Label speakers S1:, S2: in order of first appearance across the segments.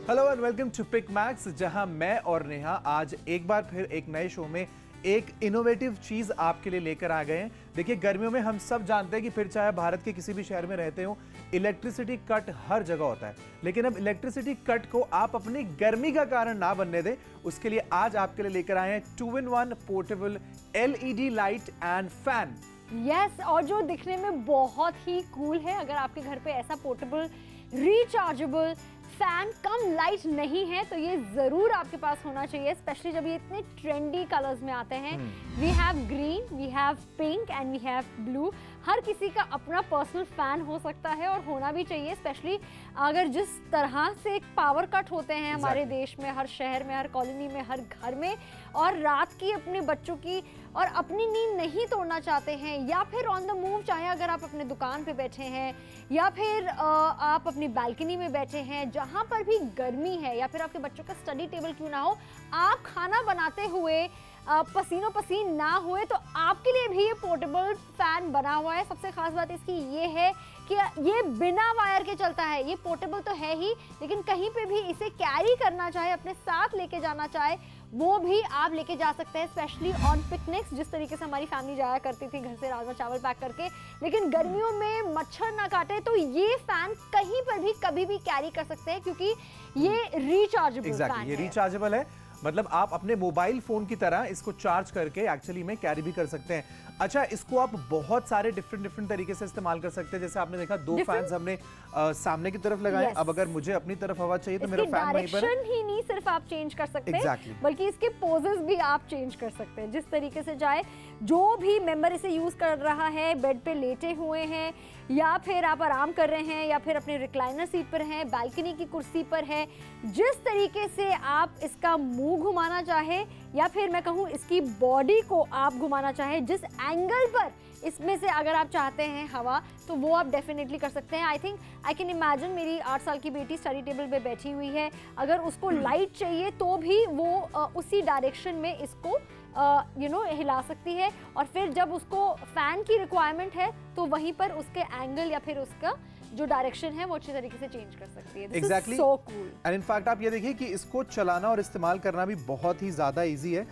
S1: Hello and welcome to Picmax, जहां मैं और नेहा आज एक बार फिर एक नए शो में एक इनोवेटिव चीज आपके लिए लेकर आ गए हैं। देखिए, गर्मियों में हम सब जानते हैं कि फिर चाहे भारत के किसी भी शहर में रहते हो, इलेक्ट्रिसिटी कट हर जगह होता है। लेकिन अब इलेक्ट्रिसिटी कट को आप अपनी गर्मी का कारण ना बनने दें, उसके लिए आज आपके लिए लेकर आए हैं 2-in-1 portable LED light and fan.
S2: Yes, और जो दिखने में बहुत ही कूल है। अगर आपके घर पे ऐसा पोर्टेबल रिचार्जेबल फैन कम लाइट नहीं है तो ये जरूर आपके पास होना चाहिए, स्पेशली जब ये इतने ट्रेंडी कलर्स में आते हैं। We have green, we have pink and we have blue. हर किसी का अपना पर्सनल फैन हो सकता है और होना भी चाहिए, स्पेशली अगर जिस तरह से पावर कट होते हैं हमारे देश में, हर शहर में, हर कॉलोनी में, हर घर में, और रात की अपने बच्चों की और अपनी नींद नहीं तोड़ना चाहते हैं, या फिर ऑन द मूव, चाहे अगर आप अपने दुकान पे बैठे हैं या फिर आप अपनी बालकनी में बैठे हैं, जहाँ पर भी गर्मी है, या फिर आपके बच्चों का स्टडी टेबल क्यों ना हो, आप खाना बनाते हुए पसीनों पसीन ना हुए तो आपके लिए भी ये पोर्टेबल फैन बना हुआ है। सबसे खास बात इसकी ये है कि ये बिना वायर के चलता है। ये पोर्टेबल तो है ही, लेकिन कहीं पे भी इसे कैरी करना चाहे, अपने साथ लेके जाना चाहे, वो भी आप लेके जा सकते हैं, स्पेशली ऑन पिकनिक्स। जिस तरीके से हमारी फैमिली जाया करती थी घर से राजमा चावल पैक करके, लेकिन गर्मियों में मच्छर ना काटे तो ये फैन कहीं पर भी कभी भी कैरी कर सकते हैं, क्योंकि ये रिचार्जेबल फैन है।
S1: ये रिचार्जेबल है, मतलब आप अपने मोबाइल फोन की तरह इसको चार्ज करके एक्चुअली में कैरी भी कर सकते हैं। अच्छा, इसको आप बहुत सारे डिफरेंट तरीके से इस्तेमाल कर सकते हैं। जैसे आपने देखा, दो फैंस हमने सामने की तरफ लगाए। अब अगर मुझे अपनी तरफ हवा चाहिए तो मेरा फैन वहीं पर है।
S2: ही नहीं सिर्फ आप चेंज कर सकते हैं, बल्कि इसके पोजेस भी आप चेंज कर सकते हैं, जिस तरीके से चाहे। जो भी मेंबर इसे यूज कर रहा है, बेड पे लेटे हुए हैं, या फिर आप आराम कर रहे हैं, या फिर अपने रिक्लाइनर सीट पर हैं, बालकनी की कुर्सी पर है, जिस तरीके से आप इसका मुंह घुमाना चाहे, या फिर मैं कहूँ इसकी बॉडी को आप घुमाना चाहे, जिस एंगल पर इसमें से अगर आप चाहते हैं हवा, तो वो आप डेफिनेटली कर सकते हैं। आई कैन इमेजिन, मेरी 8 साल की बेटी स्टडी टेबल पे बैठी हुई है, अगर उसको लाइट चाहिए तो भी वो उसी डायरेक्शन में इसको हिला सकती है, और फिर जब उसको फैन की रिक्वायरमेंट है तो वहीं पर उसके एंगल या फिर उसका जो डायरेक्शन है वो अच्छी तरीके से चेंज कर सकती है।
S1: Exactly.
S2: So cool.
S1: And in fact आप ये देखिए कि इसको चलाना और इस्तेमाल करना भी बहुत ही ज़्यादा इजी है।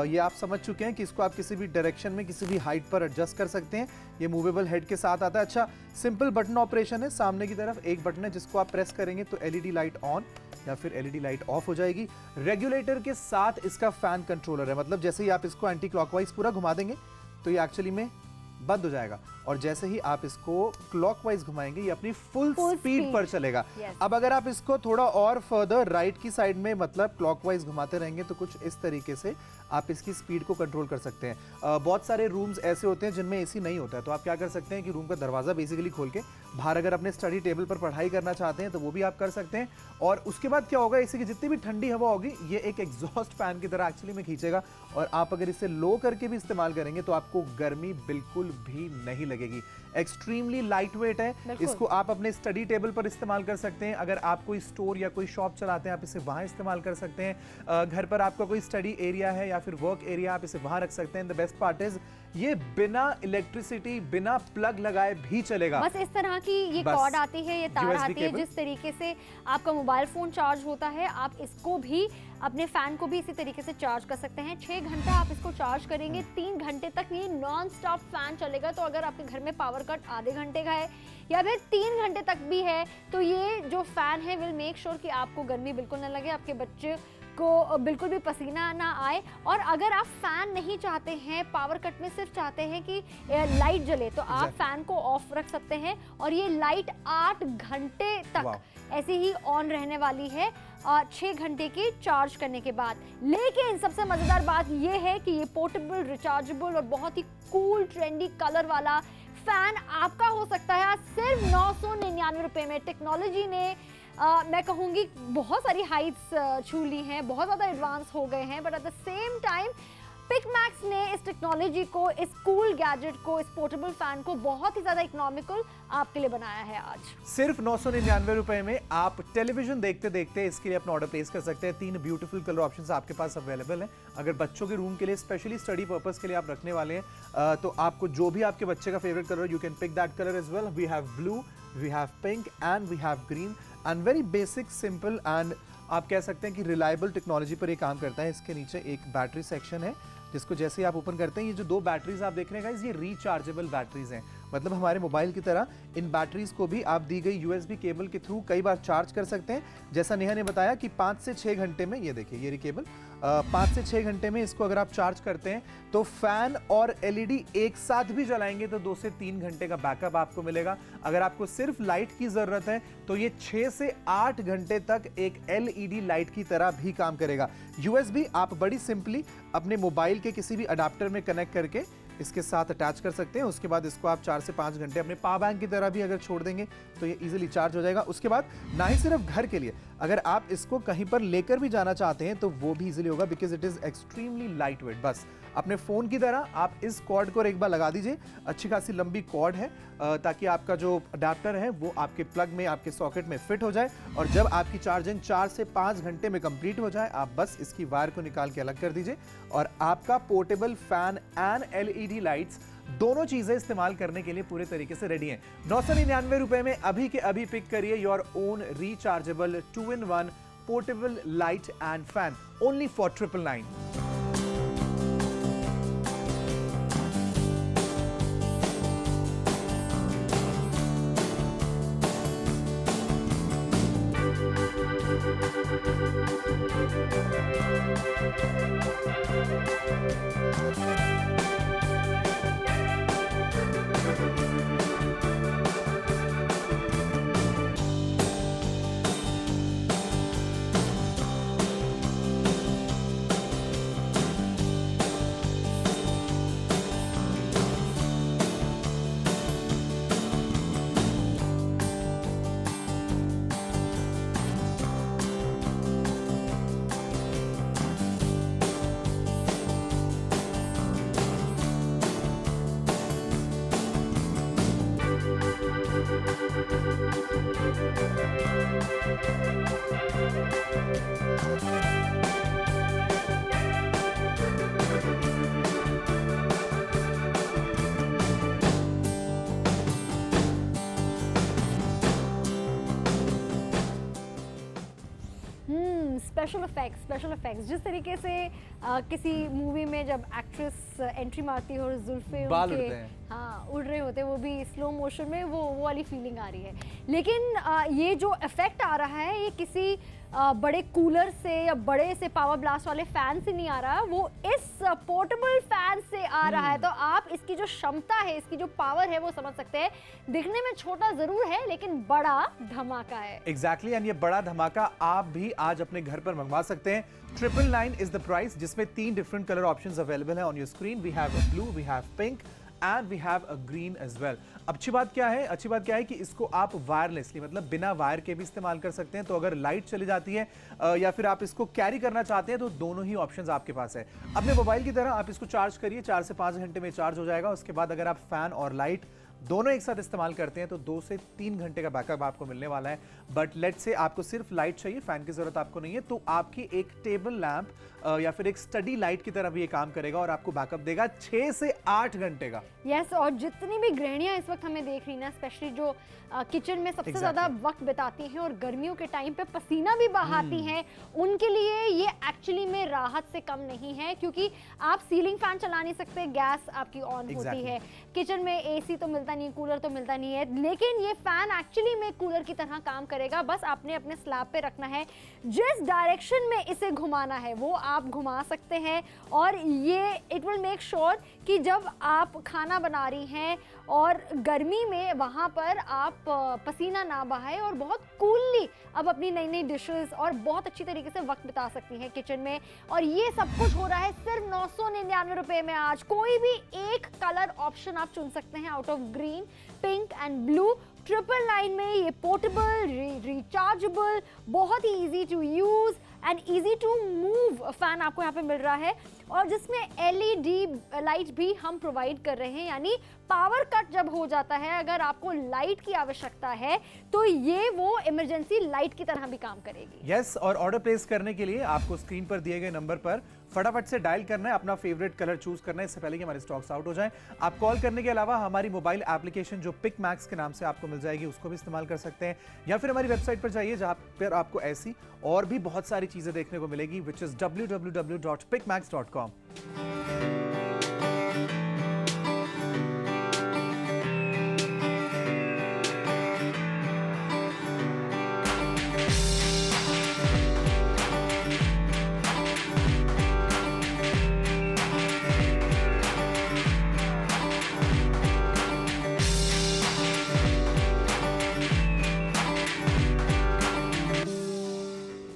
S1: ये आप समझ चुके हैं कि इसको आप किसी भी डायरेक्शन में, किसी भी हाइट पर एडजस्ट कर सकते हैं। ये मूवेबल हेड के साथ आता है। अच्छा, सिंपल बटन ऑपरेशन है। सामने की तरफ एक बटन है जिसको आप प्रेस करेंगे तो LED लाइट ऑन या फिर LED लाइट ऑफ हो जाएगी। रेगुलेटर के साथ इसका फैन कंट्रोलर है, मतलब जैसे ही आप इसको एंटी क्लॉकवाइज पूरा घुमा देंगे तो ये एक्चुअली में बंद हो जाएगा, और जैसे ही आप इसको क्लॉकवाइज घुमाएंगे ये अपनी फुल स्पीड पर चलेगा। अब अगर आप इसको थोड़ा और फर्दर राइट की साइड में, मतलब क्लॉकवाइज घुमाते रहेंगे, तो कुछ इस तरीके से आप इसकी स्पीड को कंट्रोल कर सकते हैं। बहुत सारे रूम्स ऐसे होते हैं जिनमें AC नहीं होता है, तो आप क्या कर सकते हैं कि रूम का दरवाजा बेसिकली खोल के बाहर अगर अपने स्टडी टेबल पर पढ़ाई करना चाहते हैं तो वो भी आप कर सकते हैं। और उसके बाद क्या होगा, AC की जितनी भी ठंडी हवा होगी ये एक एग्जॉस्ट फैन की तरह एक्चुअली में खींचेगा, और आप अगर इसे लो करके भी इस्तेमाल करेंगे तो आपको गर्मी बिल्कुल भी नहीं लगेगी। एक्सट्रीमली लाइट वेट है। इसको आप अपने स्टडी टेबल पर इस्तेमाल कर सकते हैं। अगर आप कोई स्टोर या कोई शॉप चलाते हैं, आप इसे वहां इस्तेमाल कर सकते हैं। घर पर आपका कोई स्टडी एरिया है या फिर वर्क एरिया, आप इसे वहां रख सकते हैं। द बेस्ट पार्ट इज ये बिना इलेक्ट्रिसिटी, बिना प्लग लगाए भी चलेगा।
S2: बस इस तरह की ये कॉर्ड आती है, ये तार आती है, जिस तरीके से आपका मोबाइल फोन चार्ज होता है, आप इसको भी, अपने फैन को भी इसी तरीके से चार्ज कर सकते हैं। 6 घंटा आप इसको चार्ज करेंगे, 3 घंटे तक ये नॉन स्टॉप फैन चलेगा। तो अगर आपके घर में पावर कट आधे घंटे का है या फिर 3 घंटे तक भी है, तो ये जो फैन है विल मेक श्योर कि आपको गर्मी बिल्कुल न लगे, आपके बच्चे को बिल्कुल भी पसीना ना आए। और अगर आप फैन नहीं चाहते हैं, पावर कट में सिर्फ चाहते हैं कि लाइट जले, तो आप फैन को ऑफ रख सकते हैं, और ये लाइट 8 घंटे तक ऐसे ही ऑन रहने वाली है 6 घंटे के चार्ज करने के बाद। लेकिन सबसे मजेदार बात ये है कि ये पोर्टेबल, रिचार्जेबल और बहुत ही कूल ट्रेंडी कलर वाला फैन आपका हो सकता है आज सिर्फ 999 रुपए में। टेक्नोलॉजी ने मैं कहूँगी बहुत सारी हाइट्स छू ली हैं, बहुत ज़्यादा एडवांस हो गए हैं, but at the same time Pickmax ने इस टेक्नोलॉजी को, इस कूल गैजेट को, इस पोर्टेबल फैन को बहुत ही ज़्यादा इकोनॉमिकल आपके लिए बनाया है। आज
S1: सिर्फ 999 रुपए में आप टेलीविजन देखते देखते इसके लिए अपना ऑर्डर प्लेस कर सकते हैं। 3 ब्यूटीफुल कलर ऑप्शंस आपके पास अवेलेबल हैं। अगर बच्चों के रूम के लिए, स्पेशली स्टडी पर्पस के लिए आप रखने वाले हैं, तो आपको जो भी आपके बच्चे का favourite colour, you can pick that colour as well. We have blue, we have pink and we have green, and very basic, simple and आप कह सकते हैं कि रिलायबल टेक्नोलॉजी पर ये काम करता है। इसके नीचे एक बैटरी सेक्शन है जिसको जैसे ही आप ओपन करते हैं, ये जो 2 बैटरीज आप देख रहे हैं गाइस, ये रिचार्जेबल बैटरीज हैं। मतलब हमारे मोबाइल की तरह इन बैटरीज को भी आप दी गई यूएसबी केबल के थ्रू कई बार चार्ज कर सकते हैं। जैसा नेहा ने बताया कि 5 से 6 घंटे में, ये देखिए ये रही केबल, 5 से 6 घंटे में इसको अगर आप चार्ज करते हैं तो फैन और एलईडी एक साथ भी जलाएंगे तो 2 से 3 घंटे का बैकअप आपको मिलेगा। अगर आपको सिर्फ लाइट की जरूरत है तो ये 6 से 8 घंटे तक एक एलईडी लाइट की तरह भी काम करेगा। यूएसबी आप बड़ी सिंपली अपने मोबाइल के किसी भी अडाप्टर में कनेक्ट करके इसके साथ अटैच कर सकते हैं। उसके बाद इसको आप 4 से 5 घंटे अपने पावर बैंक की तरह भी अगर छोड़ देंगे तो ये इजीली चार्ज हो जाएगा। उसके बाद ना ही सिर्फ घर के लिए, अगर आप इसको कहीं पर लेकर भी जाना चाहते हैं तो वो भी इजीली होगा, because it is extremely light weight. बस अपने फोन की तरह आप इस कॉर्ड को एक बार लगा दीजिए, अच्छी खासी लंबी कॉर्ड है ताकि आपका जो अडेप्टर है वो आपके प्लग में, आपके सॉकेट में फिट हो जाए। और जब आपकी चार्जिंग 4 से 5 घंटे में कंप्लीट हो जाए, आप बस इसकी वायर को निकाल के अलग कर दीजिए और आपका portable fan and LED lights दोनों चीजें इस्तेमाल करने के लिए पूरे तरीके से रेडी हैं। 999 रुपए में अभी के अभी पिक करिए your own rechargeable 2-in-1 portable light and fan only for 999।
S2: Special effects जिस तरीके से किसी मूवी में जब एक्ट्रेस एंट्री मारती है और जुल्फे
S1: बाल
S2: उनके
S1: उड़ते हैं,
S2: हाँ उड़ रहे होते हैं, वो भी स्लो मोशन में, वो वाली फीलिंग आ रही है। लेकिन ये जो इफेक्ट आ रहा है ये किसी बड़े कूलर से या बड़े से पावर ब्लास्ट वाले फैन से नहीं आ रहा, वो इस पोर्टेबल फैन से आ रहा है। तो आप इसकी जो क्षमता है, इसकी जो पावर है वो समझ सकते हैं। दिखने में छोटा जरूर है लेकिन बड़ा धमाका है।
S1: एग्जैक्टली एंड ये बड़ा धमाका आप भी आज अपने घर पर मंगवा सकते हैं। 999 इज द प्राइस, जिसमें 3 डिफरेंट कलर ऑप्शंस अवेलेबल हैं on your screen. We have a blue, we have pink and we have a green as well. अच्छी बात क्या है कि इसको आप वायरलेसली, मतलब बिना वायर के भी इस्तेमाल कर सकते हैं। तो अगर लाइट चली जाती है या फिर आप इसको कैरी करना चाहते हैं तो दोनों ही ऑप्शंस आपके पास है। अपने मोबाइल की तरह आप इसको चार्ज करिए, 4 से 5 घंटे में चार्ज हो जाएगा। उसके बाद अगर आप फैन और लाइट दोनों एक साथ इस्तेमाल करते हैं तो 2 से 3 घंटे का बैकअप आपको मिलने वाला है। बट लेट्स से आपको सिर्फ लाइट चाहिए, फैन की जरूरत आपको नहीं है, तो आपकी एक टेबल लैंप या फिर एक स्टडी लाइट की तरह भी ये काम करेगा और आपको बैकअप देगा 6 से 8 घंटे का।
S2: यस, और जितनी भी गृहिणियां इस वक्त हमें देख रही ना, स्पेशली जो किचन में सबसे ज्यादा वक्त बिताती हैं और गर्मियों के टाइम पे पसीना भी बहाती हैं, उनके लिए ये एक्चुअली में राहत से कम नहीं है। क्योंकि आप सीलिंग फैन चला नहीं सकते, गैस आपकी ऑन होती है, किचन में एसी तो मिलता नहीं, कूलर तो मिलता नहीं है, लेकिन ये फैन एक्चुअली में कूलर की तरह काम करेगा। बस आपने अपने स्लैब पे रखना है, जिस डायरेक्शन में इसे घुमाना है वो आप घुमा सकते हैं और ये इट विल मेक श्योर कि जब आप खाना बना रही हैं और गर्मी में वहाँ पर आप पसीना ना बहाए और बहुत कूलली अब अपनी नई नई डिशेस और बहुत अच्छी तरीके से वक्त बिता सकती हैं किचन में। और ये सब कुछ हो रहा है सिर्फ 999 रुपए में। आज कोई भी एक कलर ऑप्शन आप चुन सकते हैं out of green, pink and blue. 999 में ये पोर्टेबल, रिचार्जेबल, बहुत ही easy to use and easy to move fan आपको यहाँ पे मिल रहा है, और जिसमें एलईडी लाइट भी हम प्रोवाइड कर रहे हैं, यानी पावर कट जब हो जाता है, अगर आपको लाइट की आवश्यकता है तो ये वो इमरजेंसी लाइट की तरह भी काम करेगी।
S1: यस, और ऑर्डर प्लेस करने के लिए आपको स्क्रीन पर दिए गए नंबर पर फटाफट से डायल करना है, अपना फेवरेट कलर चूज करना है इससे पहले कि हमारे स्टॉक्स आउट हो जाएं। आप कॉल करने के अलावा हमारी मोबाइल एप्लीकेशन जो पिक मैक्स के नाम से आपको मिल जाएगी उसको भी इस्तेमाल कर सकते हैं, या फिर हमारी वेबसाइट पर जाइए जहां पर आपको ऐसी और भी बहुत सारी चीजें देखने को मिलेगी, विच इज www.picmax.com।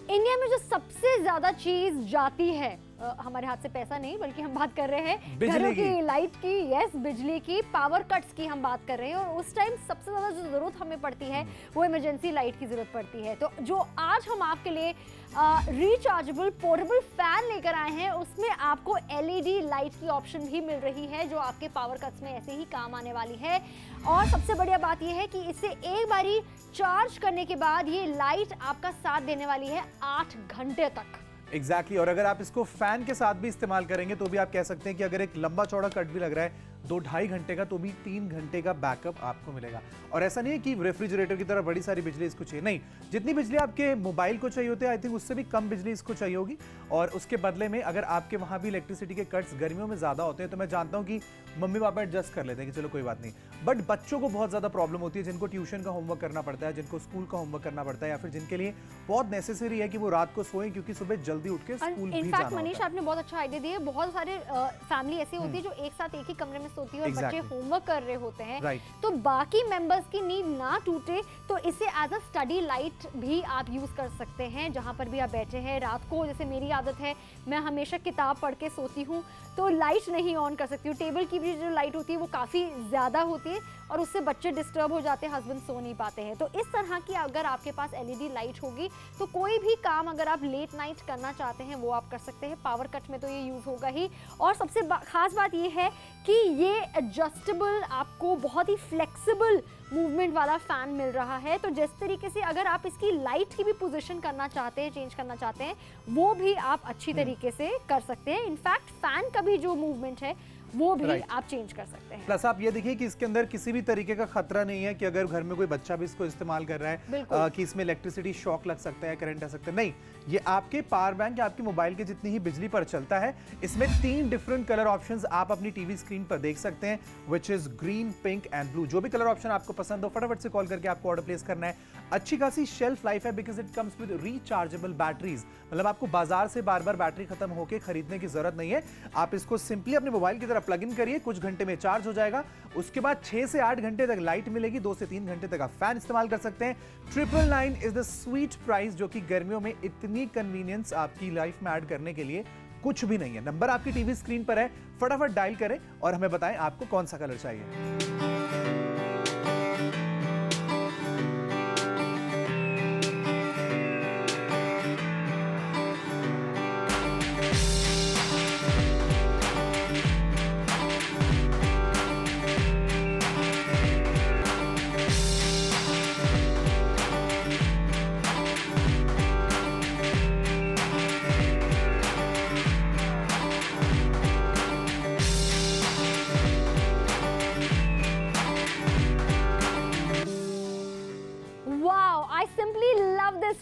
S2: इंडिया में जो सबसे ज्यादा चीज जाती है, हमारे हाथ से पैसा नहीं बल्कि हम बात कर रहे हैं घरों की लाइट की, यस, बिजली की, पावर कट्स की हम बात कर रहे हैं, और उस टाइम सबसे ज्यादा जो जरूरत हमें पड़ती है वो इमरजेंसी लाइट की जरूरत पड़ती है। तो जो आज हम आपके लिए रिचार्जेबल पोर्टेबल फैन लेकर आए हैं उसमें आपको एलईडी लाइट की ऑप्शन भी मिल रही है, जो आपके पावर कट्स में ऐसे ही काम आने वाली है। और सबसे बढ़िया बात यह है कि इसे एक बारी चार्ज करने के बाद ये लाइट आपका साथ देने वाली है 8 घंटे तक।
S1: एग्जैक्टली, और अगर आप इसको फैन के साथ भी इस्तेमाल करेंगे तो भी आप कह सकते हैं कि अगर एक लंबा चौड़ा कट भी लग रहा है 2-2.5 घंटे का, तो भी 3 घंटे का बैकअप आपको मिलेगा। और ऐसा नहीं है कि रेफ्रिजरेटर की तरह बड़ी सारी बिजली इसको चाहिए, नहीं, जितनी बिजली आपके मोबाइल को चाहिए होती है आई थिंक उससे भी कम बिजली इसको चाहिए होगी। और उसके बदले में अगर आपके वहाँ भी इलेक्ट्रिसिटी के कट्स गर्मियों में ज़्यादा होते हैं तो मैं जानता हूँ कि मम्मी पापा एडजस्ट कर लेते हैं कि चलो कोई बात नहीं, बट बच्चों को बहुत ज़्यादा प्रॉब्लम होती है, जिनको ट्यूशन का होमवर्क करना पड़ता है, जिनको स्कूल का होमवर्क करना पड़ता है, या फिर जिनके लिए बहुत नेसेसरी है कि वो रात को सोएं क्योंकि सुबह जल्दी उठ के स्कूल भी जाना होता है।
S2: मनीष, आपने बहुत अच्छा आइडिया दिया। बहुत सारे फैमिली ऐसी होती है जो एक साथ एक ही कमरे में सोती है और बच्चे होमवर्क कर रहे होते हैं, तो बाकी मेंबर्स की नींद ना टूटे तो इसे एज अ स्टडी लाइट भी आप यूज कर सकते हैं। जहां पर भी आप बैठे हैं रात को, जैसे मेरी आदत है मैं हमेशा किताब पढ़ के सोती हूँ तो लाइट नहीं ऑन कर सकती हूँ, टेबल की भी जो लाइट होती है वो काफ़ी ज़्यादा होती है और उससे बच्चे डिस्टर्ब हो जाते हैं, हस्बैंड सो नहीं पाते हैं। तो इस तरह की अगर आपके पास एलईडी लाइट होगी तो कोई भी काम अगर आप लेट नाइट करना चाहते हैं वो आप कर सकते हैं। पावर कट में तो ये यूज़ होगा ही, और सबसे खास बात ये है कि ये एडजस्टेबल, आपको बहुत ही फ्लेक्सिबल मूवमेंट वाला फैन मिल रहा है। तो जिस तरीके से अगर आप इसकी लाइट की भी पोजीशन करना चाहते हैं, चेंज करना चाहते हैं, वो भी आप अच्छी तरीके से कर सकते हैं। इनफैक्ट फैन का भी जो मूवमेंट है वो भी आप चेंज कर सकते हैं।
S1: प्लस आप ये देखिए कि इसके अंदर किसी भी तरीके का खतरा नहीं है कि अगर घर में कोई बच्चा भी इसको इस्तेमाल कर रहा है कि इसमें इलेक्ट्रिसिटी शॉक लग सकता है, करंट आ सकता है, नहीं, ये आपके पावर बैंक या आपके मोबाइल के जितनी ही बिजली पर चलता है। इसमें 3 डिफरेंट कलर ऑप्शंस आप अपनी टीवी स्क्रीन पर देख सकते हैं, which is green, pink and blue. जो भी कलर ऑप्शन आपको पसंद हो फटाफट से कॉल करके आपको ऑर्डर प्लेस करना है। अच्छी खासी शेल्फ लाइफ है because it comes with rechargeable batteries, मतलब आपको बाजार से बार बार बैटरी खत्म होकर खरीदने की जरूरत नहीं है। आप इसको सिंपली अपने मोबाइल की तरह प्लग इन करिए, कुछ घंटे में चार्ज हो जाएगा, उसके बाद 6 से 8 घंटे तक लाइट मिलेगी, 2 से 3 घंटे तक आप फैन इस्तेमाल कर सकते हैं। 999 इज द स्वीट प्राइस, जो कि गर्मियों में इतनी कन्वीनियंस आपकी लाइफ में ऐड करने के लिए कुछ भी नहीं है। नंबर आपकी टीवी स्क्रीन पर है, फटाफट डायल करें और हमें बताएं आपको कौन सा कलर चाहिए।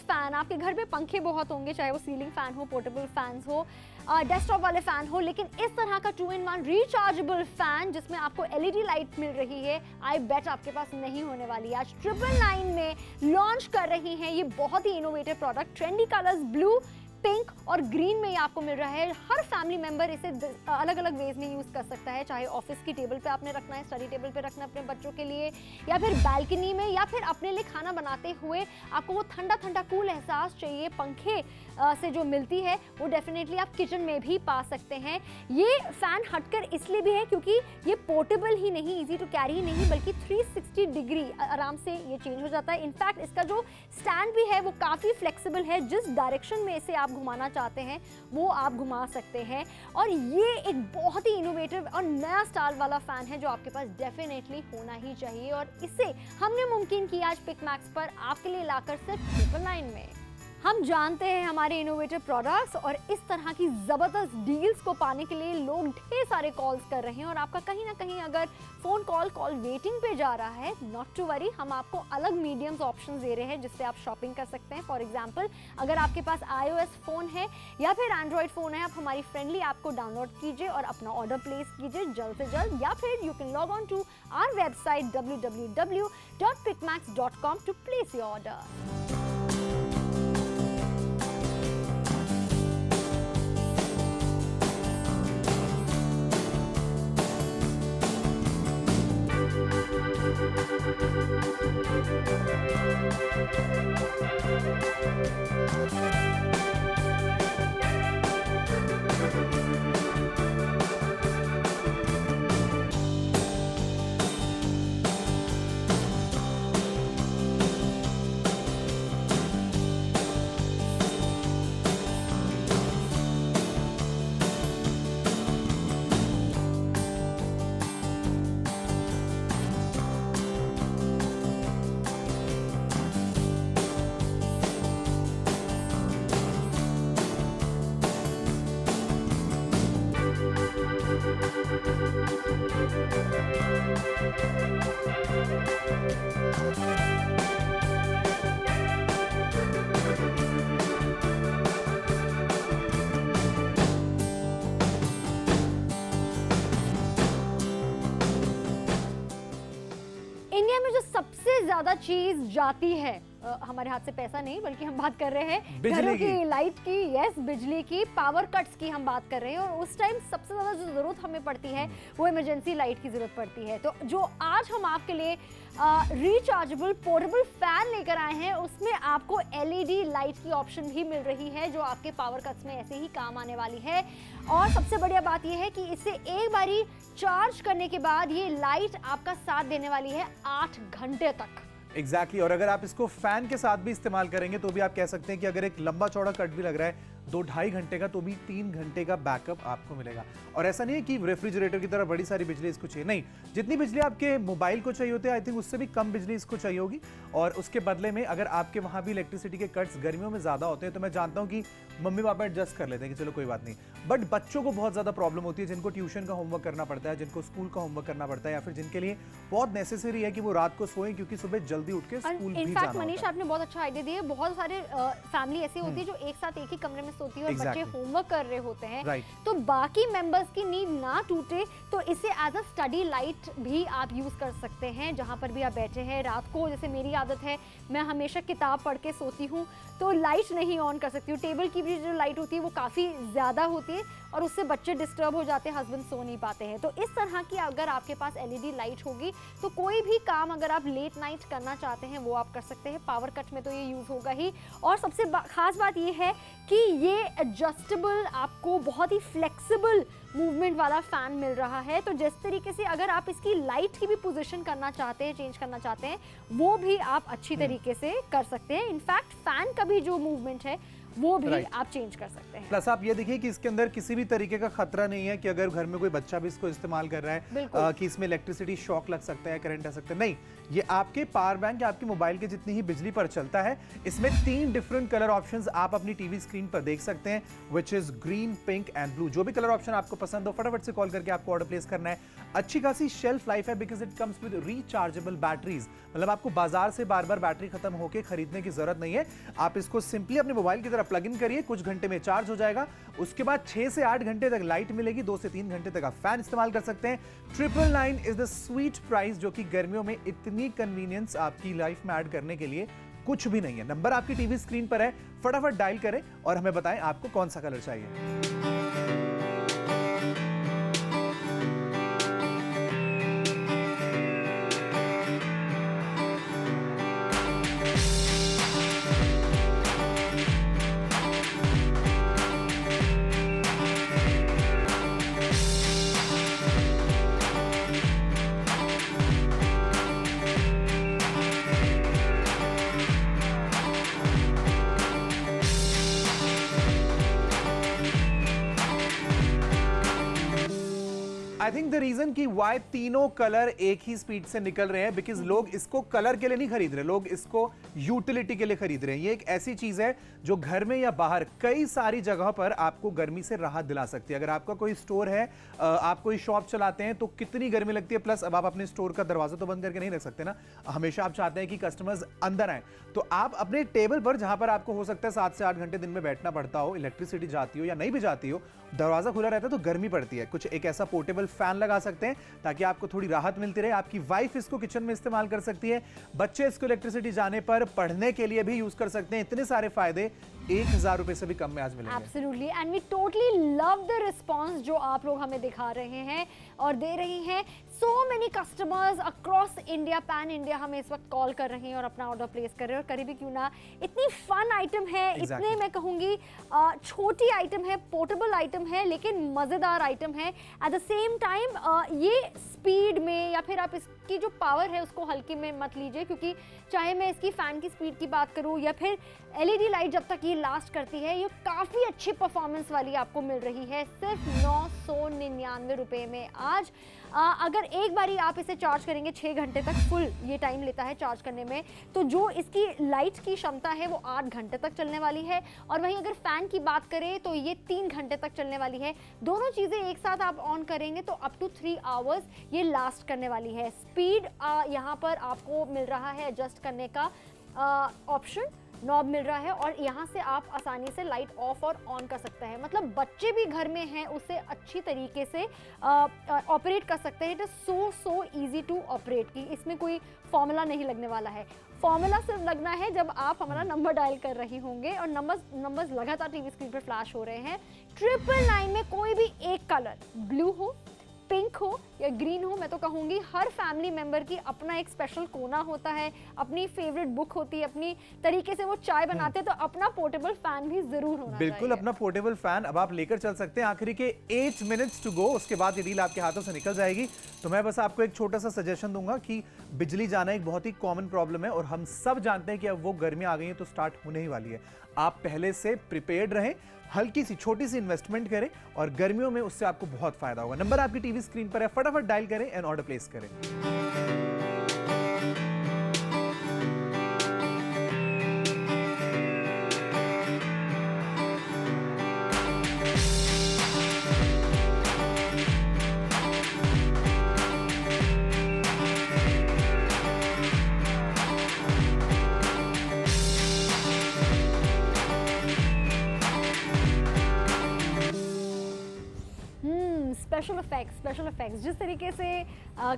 S2: फैन, आपके घर में पंखे बहुत होंगे, चाहे वो सीलिंग फैन हो, पोर्टेबल फैंस हो, डेस्कटॉप वाले फैन हो, लेकिन इस तरह का 2-in-1 रिचार्जेबल फैन जिसमें आपको एलईडी लाइट मिल रही है, आई बेट आपके पास नहीं होने वाली। आज 999 में लॉन्च कर रही हैं ये बहुत ही innovative product. Trendy colours blue, pink और ग्रीन में ये आपको मिल रहा है। हर फैमिली मेंबर इसे अलग अलग वेज में यूज कर सकता है, चाहे ऑफिस की टेबल पे आपने रखना है, स्टडी टेबल पे रखना है अपने बच्चों के लिए, या फिर बालकनी में, या फिर अपने लिए खाना बनाते हुए आपको वो ठंडा ठंडा कूल एहसास चाहिए, पंखे से जो मिलती है वो डेफिनेटली आप किचन में भी पा सकते हैं। ये फैन हटकर इसलिए भी है क्योंकि ये पोर्टेबल ही नहीं, इजी टू कैरी ही नहीं, बल्कि 360 डिग्री आराम से ये चेंज हो जाता है। इनफैक्ट इसका जो स्टैंड भी है वो काफ़ी फ्लेक्सिबल है, जिस डायरेक्शन में इसे आप घुमाना चाहते हैं वो आप घुमा सकते हैं। और ये एक बहुत ही इनोवेटिव और नया स्टाइल वाला फ़ैन है जो आपके पास डेफिनेटली होना ही चाहिए, और इसे हमने मुमकिन किया आज पिक मैक्स पर आपके लिए लाकर सिर्फ 999 में। हम जानते हैं हमारे इनोवेटिव प्रोडक्ट्स और इस तरह की ज़बरदस्त डील्स को पाने के लिए लोग ढेर सारे कॉल्स कर रहे हैं, और आपका कहीं ना कहीं अगर फ़ोन कॉल वेटिंग पे जा रहा है, नॉट टू वरी, हम आपको अलग मीडियम्स ऑप्शन दे रहे हैं जिससे आप शॉपिंग कर सकते हैं। फॉर एग्जांपल, अगर आपके पास iOS फ़ोन है या फिर एंड्रॉयड फ़ोन है, आप हमारी फ्रेंडली ऐप को डाउनलोड कीजिए और अपना ऑर्डर प्लेस कीजिए जल्द से जल्द, या फिर you can log on to our website www.picmax.com to place your order. India में जो सबसे ज्यादा चीज जाती है, हमारे हाथ से पैसा नहीं बल्कि हम बात कर रहे हैं घरों की लाइट की, यस, बिजली की, पावर कट्स की हम बात कर रहे हैं, और उस टाइम सबसे ज़्यादा जो ज़रूरत हमें पड़ती है वो इमरजेंसी लाइट की ज़रूरत पड़ती है। तो जो आज हम आपके लिए रिचार्जेबल पोर्टेबल फैन लेकर आए हैं उसमें आपको LED लाइट की ऑप्शन भी मिल रही है जो आपके पावर कट्स में ऐसे ही काम आने वाली है। और सबसे बढ़िया बात यह है कि इसे एक बारी चार्ज करने के बाद ये लाइट आपका साथ देने वाली है 8 घंटे तक।
S1: एग्जैक्टली और अगर आप इसको फैन के साथ भी इस्तेमाल करेंगे तो भी आप कह सकते हैं कि अगर एक लंबा चौड़ा कट भी लग रहा है 2-2.5 घंटे का, तो भी 3 घंटे का बैकअप आपको मिलेगा। और ऐसा नहीं है कि रेफ्रिजरेटर की तरह बड़ी सारी बिजली इसको चाहिए, नहीं, जितनी बिजली आपके मोबाइल को चाहिए होती है आई थिंक उससे भी कम बिजली इसको चाहिए होगी। और उसके बदले में अगर आपके वहाँ भी इलेक्ट्रिसिटी के कट्स गर्मियों में ज़्यादा होते हैं तो मैं जानता हूँ कि मम्मी पापा एडजस्ट कर लेते हैं कि चलो कोई बात नहीं, बट बच्चों को बहुत ज़्यादा प्रॉब्लम होती है जिनको ट्यूशन का होमवर्क करना पड़ता है, जिनको स्कूल का होमवर्क करना पड़ता है, या फिर जिनके लिए बहुत नेसेसरी है कि वो रात को सोएं क्योंकि सुबह जल्दी उठ के स्कूल भी जाना होता है।
S2: मनीष, आपने बहुत अच्छा आइडिया दिया है। बहुत सारे फैमिली ऐसी होती है जो एक साथ एक ही कमरे में सोती है और बच्चे होमवर्क कर रहे होते हैं, तो बाकी मेंबर्स की नींद ना टूटे तो इसे एज अ स्टडी लाइट भी आप यूज कर सकते हैं। जहां पर भी आप बैठे हैं रात को, जैसे मेरी आदत है मैं हमेशा किताब पढ़ के सोती हूँ तो लाइट नहीं ऑन कर सकती हूँ। टेबल की भी जो लाइट होती है वो काफ़ी ज़्यादा होती है और उससे बच्चे डिस्टर्ब हो जाते हैं, हस्बैंड सो नहीं पाते हैं। तो इस तरह की अगर आपके पास LED लाइट होगी तो कोई भी काम अगर आप लेट नाइट करना चाहते हैं वो आप कर सकते हैं। पावर कट में तो ये यूज़ होगा ही, और सबसे खास बात ये है कि ये एडजस्टेबल, आपको बहुत ही फ्लेक्सिबल मूवमेंट वाला फैन मिल रहा है। तो जिस तरीके से अगर आप इसकी लाइट की भी पोजीशन करना चाहते हैं, चेंज करना चाहते हैं, वो भी आप अच्छी तरीके से कर सकते हैं। इनफैक्ट फैन का भी जो मूवमेंट है वो भी आप चेंज कर सकते हैं।
S1: प्लस आप ये देखिए कि इसके अंदर किसी भी तरीके का खतरा नहीं है कि अगर घर में कोई बच्चा भी इसको इस्तेमाल कर रहा है कि इसमें इलेक्ट्रिसिटी शॉक लग सकता है, करंट आ सकता है, नहीं, ये आपके पावर बैंक या आपके मोबाइल के जितनी ही बिजली पर चलता है। इसमें 3 डिफरेंट कलर ऑप्शंस आप अपनी टीवी स्क्रीन पर देख सकते हैं, which is green, pink and blue. जो भी कलर ऑप्शन आपको पसंद हो फटाफट से कॉल करके आपको ऑर्डर प्लेस करना है। अच्छी खासी शेल्फ लाइफ है because it comes with rechargeable batteries, मतलब आपको बाजार से बार बार बैटरी खत्म होकर खरीदने की जरूरत नहीं है। आप इसको सिंपली अपने मोबाइल की तरह प्लग इन करिए, कुछ घंटे में चार्ज हो जाएगा, उसके बाद 6 से 8 घंटे तक लाइट मिलेगी, 2 से 3 घंटे तक आप फैन इस्तेमाल कर सकते हैं। 999 इज द स्वीट प्राइस, जो कि गर्मियों में इतनी कन्वीनियंस आपकी लाइफ में ऐड करने के लिए कुछ भी नहीं है। नंबर आपकी टीवी स्क्रीन पर है, फटाफट डायल करें और हमें बताएं आपको कौन सा कलर चाहिए। आई थिंक द रीजन कि वाई तीनों कलर एक ही स्पीड से निकल रहे हैं बिकॉज लोग इसको कलर के लिए नहीं खरीद रहे, लोग इसको यूटिलिटी के लिए खरीद रहे हैं। ये एक ऐसी चीज है जो घर में या बाहर कई सारी जगहों पर आपको गर्मी से राहत दिला सकती है। अगर आपका कोई स्टोर है, आप कोई शॉप चलाते हैं तो कितनी गर्मी लगती है, प्लस अब आप अपने स्टोर का दरवाजा तो बंद करके नहीं रख सकते ना, हमेशा आप चाहते हैं कि कस्टमर्स अंदर आए। तो आप अपने टेबल पर जहां पर आपको हो सकता है 7 से 8 घंटे दिन में बैठना पड़ता हो, इलेक्ट्रिसिटी जाती हो या नहीं भी जाती हो, दरवाजा खुला रहता है तो गर्मी पड़ती है, कुछ एक ऐसा पोर्टेबल फैन लगा सकते हैं ताकि आपको थोड़ी राहत मिलती रहे। आपकी वाइफ इसको किचन में इस्तेमाल कर सकती है, बच्चे इसको इलेक्ट्रिसिटी जाने पर पढ़ने के लिए भी यूज कर सकते हैं। इतने सारे फायदे 1000 रुपए से भी कम में आज मिलेंगे।
S2: Absolutely, and we totally love the response जो आप लोग हमें दिखा रहे हैं और दे रही हैं। So many customers across India, pan India हमें इस वक्त कॉल कर रहे हैं और अपना ऑर्डर प्लेस कर रहे हैं। और करीबी क्यों ना, इतनी फन आइटम है, इतने मैं कहूँगी छोटी आइटम है, पोर्टेबल आइटम है, लेकिन मज़ेदार आइटम है एट द सेम टाइम। ये स्पीड में या फिर आप इसकी जो पावर है उसको हल्के में मत लीजिए, क्योंकि चाहे मैं इसकी फ़ैन की स्पीड की बात करूँ या फिर एलईडी लाइट जब तक ये लास्ट करती है, ये काफ़ी अच्छी परफॉर्मेंस वाली आपको मिल रही है सिर्फ 999 रुपये में आज। अगर एक बारी आप इसे चार्ज करेंगे 6 घंटे तक, फुल ये टाइम लेता है चार्ज करने में, तो जो इसकी लाइट की क्षमता है वो 8 घंटे तक चलने वाली है। और वहीं अगर फ़ैन की बात करें तो ये 3 घंटे तक चलने वाली है। दोनों चीज़ें एक साथ आप ऑन करेंगे तो अप टू 3 आवर्स ये लास्ट करने वाली है। स्पीड यहाँ पर आपको मिल रहा है एडजस्ट करने का ऑप्शन, नॉब मिल रहा है, और यहाँ से आप आसानी से लाइट ऑफ और ऑन कर सकते हैं। मतलब बच्चे भी घर में हैं, उसे अच्छी तरीके से ऑपरेट कर सकते हैं। It is so easy to operate की इसमें कोई फॉर्मूला नहीं लगने वाला है। फॉर्मूला सिर्फ लगना है जब आप हमारा नंबर डायल कर रही होंगे और नंबर्स लगातार टीवी स्क्रीन पर फ्लैश हो रहे हैं। 999 में कोई भी एक कलर, ब्लू हो, पिंक हो या ग्रीन हो, मैं तो कहूँगी हर फैमिली मेंबर की अपना एक स्पेशल कोना होता है, अपनी फेवरेट बुक होती है, अपनी तरीके से वो चाय बनाते हैं, तो अपना पोर्टेबल फैन भी जरूर होना चाहिए।
S1: बिल्कुल, अपना पोर्टेबल फैन अब आप लेकर चल सकते हैं। आखिरी के 8 मिनट्स टू गो, उसके बाद ये डील आपके हाथों से निकल जाएगी। तो मैं बस आपको एक छोटा सा सजेशन दूंगा कि बिजली जाना एक बहुत ही कॉमन प्रॉब्लम है और हम सब जानते हैं कि अब वो गर्मी आ गई है तो स्टार्ट होने ही वाली है। आप पहले से प्रिपेयर्ड रहें, हल्की सी छोटी सी इन्वेस्टमेंट करें और गर्मियों में उससे आपको बहुत फायदा होगा। नंबर आपकी टीवी स्क्रीन पर है, फटाफट डायल करें एंड ऑर्डर प्लेस करें।
S2: स्पेशल इफेक्ट्स जिस तरीके से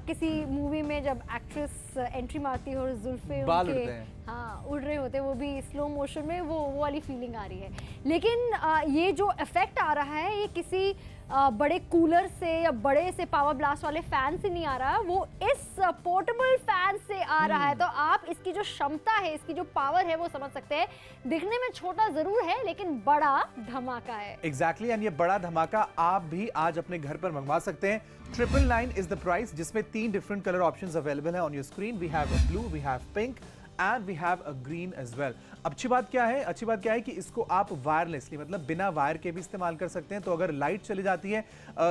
S2: किसी मूवी में जब एक्ट्रेस एंट्री मारती है और जुल्फे
S1: बाल
S2: उनके
S1: उड़ते हैं,
S2: हाँ उड़ रहे होते हैं, वो भी स्लो मोशन में, वो वाली फीलिंग आ रही है। लेकिन ये जो इफेक्ट आ रहा है ये किसी बड़े कूलर से या बड़े से पावर ब्लास्ट वाले फैन से नहीं आ रहा, वो इस पोर्टेबल फैन से आ रहा है। तो आप इसकी जो क्षमता है, इसकी जो पावर है वो समझ सकते हैं। दिखने में छोटा जरूर है लेकिन बड़ा धमाका है।
S1: एग्जैक्टली, एंड ये बड़ा धमाका आप भी आज अपने घर पर मंगवा सकते हैं। 999 इज द प्राइस, जिसमें 3 डिफरेंट कलर ऑप्शंस अवेलेबल है on your screen. We have a blue, we have pink and we have a green as well. अच्छी बात क्या है कि इसको आप वायरलेसली, मतलब बिना वायर के भी इस्तेमाल कर सकते हैं। तो अगर लाइट चली जाती है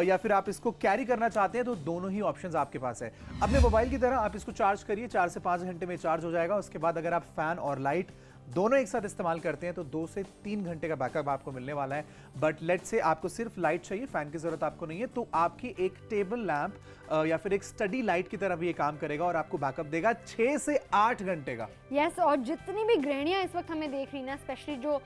S1: या फिर आप इसको कैरी करना चाहते हैं तो दोनों ही ऑप्शंस आपके पास है। अपने मोबाइल की तरह आप इसको चार्ज करिए, 4 से 5 घंटे में चार्ज हो जाएगा। उसके बाद अगर आप फैन और लाइट दोनों एक साथ इस्तेमाल करते हैं तो 2 से 3 घंटे का बैकअप आपको मिलने वाला है। बट लेट्स से आपको सिर्फ लाइट चाहिए, फैन की जरूरत आपको नहीं है, तो आपकी एक टेबल लैंप या फिर एक स्टडी लाइट की तरह भी ये काम करेगा और आपको बैकअप देगा 6 से 8 घंटे का।
S2: यस, और जितनी भी गृहिणियां इस वक्त हमें देख रही ना, स्पेशली जो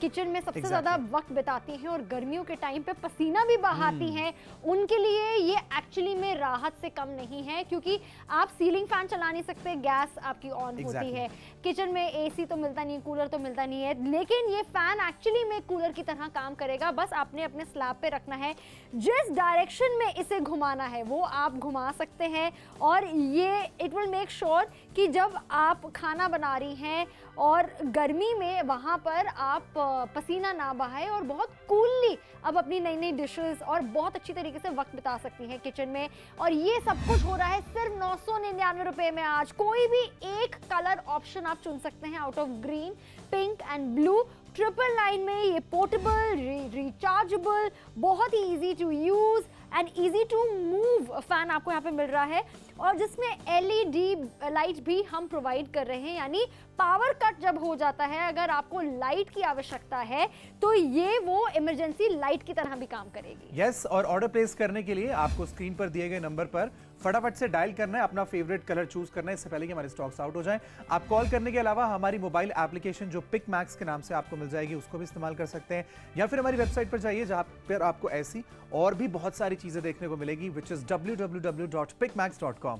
S2: किचन में सबसे ज्यादा वक्त बिताती हैं और गर्मियों के टाइम पे पसीना भी बहाती हैं, उनके लिए ये एक्चुअली में राहत से कम नहीं है। क्योंकि आप सीलिंग फैन चला नहीं सकते, गैस आपकी ऑन होती है, किचन में एसी तो मिलता नहीं, कूलर तो मिलता नहीं है, लेकिन ये फैन एक्चुअली में कूलर की तरह काम करेगा। बस आपने अपने स्लैब पे रखना है, जिस डायरेक्शन में इसे घुमाना है वो आप घुमा सकते हैं और ये इट विल मेक श्योर कि जब आप खाना बना रही हैं और गर्मी में वहाँ पर आप पसीना ना बहाए और बहुत कूलली अब अपनी नई नई डिशेस और बहुत अच्छी तरीके से वक्त बिता सकती हैं किचन में। और ये सब कुछ हो रहा है सिर्फ 999 रुपये में आज। कोई भी एक कलर ऑप्शन आप चुन सकते हैं out of green, pink and blue. 999 में ये पोर्टेबल, रिचार्जेबल, बहुत ही easy to use and easy to move fan आपको यहाँ पे मिल रहा है, और जिसमें एलईडी लाइट भी हम प्रोवाइड कर रहे हैं, यानी पावर कट जब हो जाता है, अगर आपको लाइट की आवश्यकता है तो ये वो इमरजेंसी लाइट की तरह भी काम करेगी।
S1: यस, और ऑर्डर प्लेस करने के लिए आपको स्क्रीन पर दिए गए नंबर पर फटाफट से डायल करना है, अपना फेवरेट कलर चूज करना है इससे पहले कि हमारे स्टॉक्स आउट हो जाएं। आप कॉल करने के अलावा हमारी मोबाइल एप्लीकेशन जो पिक मैक्स के नाम से आपको मिल जाएगी उसको भी इस्तेमाल कर सकते हैं, या फिर हमारी वेबसाइट पर जाइए जहां पर आपको ऐसी और भी बहुत सारी चीजें देखने को मिलेगी, विच इज www.picmax.com।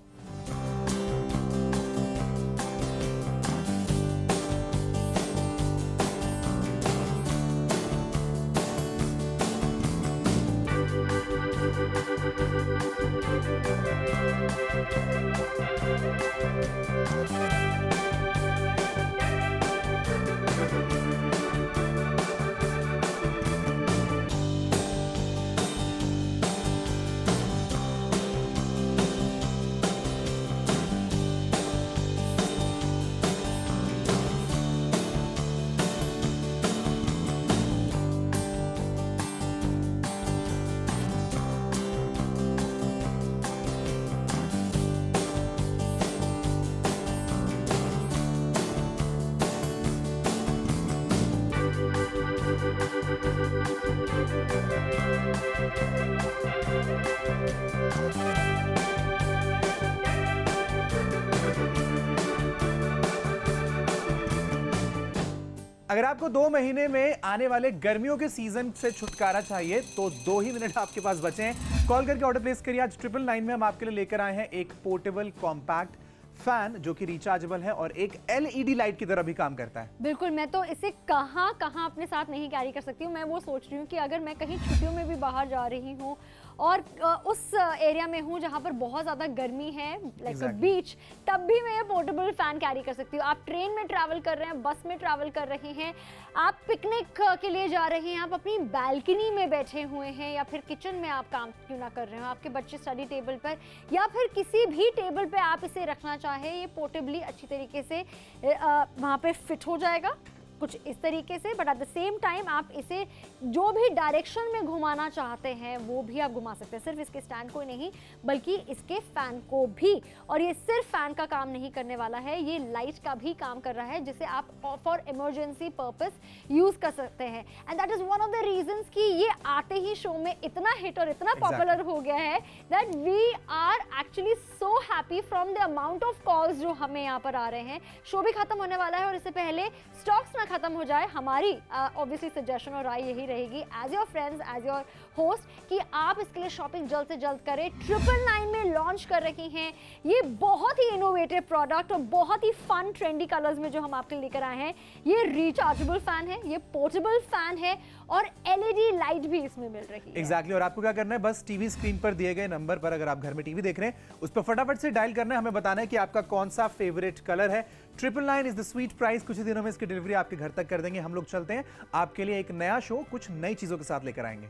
S1: अगर आपको 2 महीने में आने वाले गर्मियों के सीजन से छुटकारा चाहिए तो 2 ही मिनट आपके पास बचे हैं। कॉल करके ऑर्डर प्लेस करिए। आज 999 में हम आपके लिए लेकर आए हैं एक पोर्टेबल कॉम्पैक्ट फैन जो कि रिचार्जेबल है और एक एलईडी लाइट की तरह भी काम करता है।
S2: बिल्कुल, मैं तो इसे कहाँ अपने साथ नहीं कैरी कर सकती हूँ। मैं वो सोच रही हूँ कि अगर मैं कहीं छुट्टियों में भी बाहर जा रही हूँ और उस एरिया में हूँ जहाँ पर बहुत ज़्यादा गर्मी है, लाइक बीच, तब भी मैं ये पोर्टेबल फैन कैरी कर सकती हूँ। आप ट्रेन में ट्रैवल कर रहे हैं, बस में ट्रैवल कर रहे हैं, आप पिकनिक के लिए जा रहे हैं, आप अपनी बालकनी में बैठे हुए हैं, या फिर किचन में आप काम क्यों ना कर रहे हो, आपके बच्चे स्टडी टेबल पर या फिर किसी भी टेबल पे आप इसे रखना चाहे, ये पोर्टेबली अच्छी तरीके से वहाँ पे फिट हो जाएगा कुछ इस तरीके से। But at the same time आप इसे जो भी डायरेक्शन में घुमाना चाहते हैं वो भी आप घुमा सकते हैं, सिर्फ इसके स्टैंड को ही नहीं बल्कि इसके फैन को भी। और ये सिर्फ फैन का काम नहीं करने वाला है, ये लाइट का भी काम कर रहा है जिसे आप फॉर इमरजेंसी पर्पस यूज कर सकते हैं। And that is one of the reasons कि ये आते ही शो में इतना हिट और इतना पॉपुलर हो गया है that we are actually so happy from the amount of calls जो हमें यहाँ पर आ रहे हैं। शो भी खत्म होने वाला है और इससे पहले स्टॉक्स खत्म हो जाए, हमारी ऑब्वियसली सजेशन और राय यही रहेगी as your friends, as your host, कि आप इसके लिए शॉपिंग जल्द से जल्द करें। 999 में लॉन्च कर रही हैं ये बहुत ही इनोवेटिव प्रोडक्ट और बहुत ही फन ट्रेंडी कलर्स में जो हम आपके लिए लेकर आए हैं। ये रिचार्जेबल फैन है, ये पोर्टेबल फैन है और एलईडी लाइट भी इसमें मिल रही है।
S1: एग्जैक्टली, और आपको क्या करना है, बस टीवी स्क्रीन पर दिए गए नंबर पर, अगर आप घर में टीवी देख रहे हैं उस पर फटाफट से डायल करना है, हमें बताना है कि आपका कौन सा फेवरेट कलर है। 999 इज द स्वीट प्राइस। कुछ ही दिनों में इसकी डिलीवरी आपके घर तक कर देंगे। हम लोग चलते हैं, आपके लिए एक नया शो कुछ नई चीजों के साथ लेकर आएंगे।